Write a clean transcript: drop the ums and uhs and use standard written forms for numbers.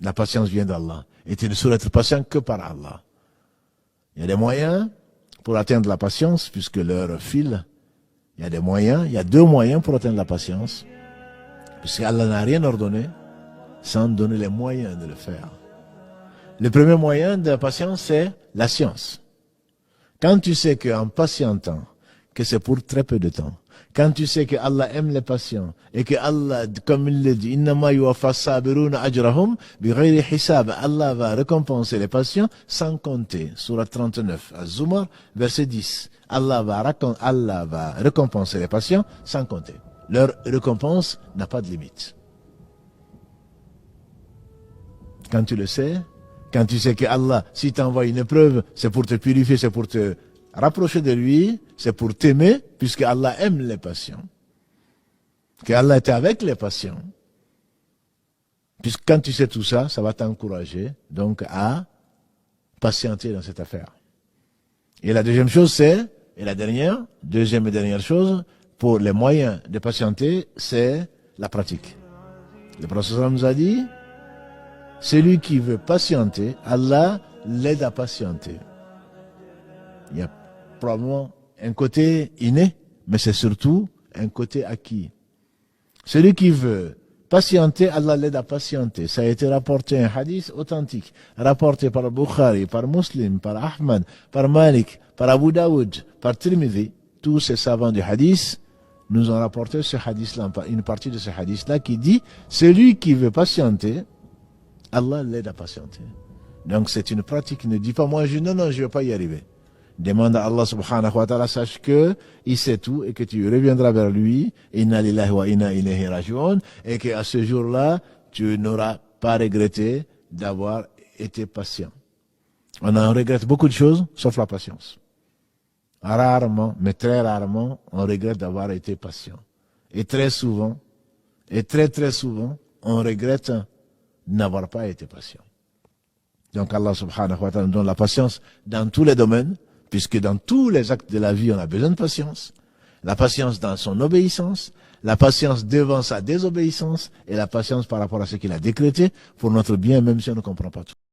La patience vient d'Allah. Et tu ne saurais être patient que par Allah. Il y a des moyens pour atteindre la patience, puisque l'heure file. Il y a des moyens, il y a deux moyens pour atteindre la patience. Puisque Allah n'a rien ordonné sans donner les moyens de le faire. Le premier moyen de la patience, c'est la science. Quand tu sais qu'en patientant, que c'est pour très peu de temps, quand tu sais que Allah aime les patients et que Allah, comme il le dit, innama yuwaffa sabiruna ajrahum bighayri hisab, Allah va récompenser les patients sans compter. Surat 39, Az-Zumar, verset 10. Allah va récompenser les patients sans compter. Leur récompense n'a pas de limite. Quand tu le sais, quand tu sais que Allah, si t'envoie une épreuve, c'est pour te purifier, c'est pour te rapprocher de lui, c'est pour t'aimer, puisque Allah aime les patients. Que Allah était avec les patients. Puisque quand tu sais tout ça, ça va t'encourager, donc, à patienter dans cette affaire. Et la deuxième chose, c'est, et la deuxième et dernière chose, pour les moyens de patienter, c'est la pratique. Le prophète nous a dit, celui qui veut patienter, Allah l'aide à patienter. Il y a probablement un côté inné, mais c'est surtout un côté acquis. Celui qui veut patienter, Allah l'aide à patienter. Ça a été rapporté, un hadith authentique, rapporté par Bukhari, par Muslim, par Ahmad, par Malik, par Abu Daoud, par Tirmidhi. Tous ces savants du hadith nous ont rapporté ce hadith-là, une partie de ce hadith-là qui dit, celui qui veut patienter, Allah l'aide à patienter. Donc c'est une pratique. Ne dis pas moi, non, je ne vais pas y arriver. Demande à Allah subhanahu wa ta'ala, sache que il sait tout et que tu reviendras vers lui, inna lillahi wa inna ilayhi raji'un, et qu'à ce jour-là, tu n'auras pas regretté d'avoir été patient. On en regrette beaucoup de choses, sauf la patience. Rarement, mais très rarement, on regrette d'avoir été patient. Et très souvent, et très souvent, on regrette n'avoir pas été patient. Donc Allah subhanahu wa ta'ala nous donne la patience dans tous les domaines, puisque dans tous les actes de la vie, on a besoin de patience. La patience dans son obéissance, la patience devant sa désobéissance, et la patience par rapport à ce qu'il a décrété pour notre bien, même si on ne comprend pas tout.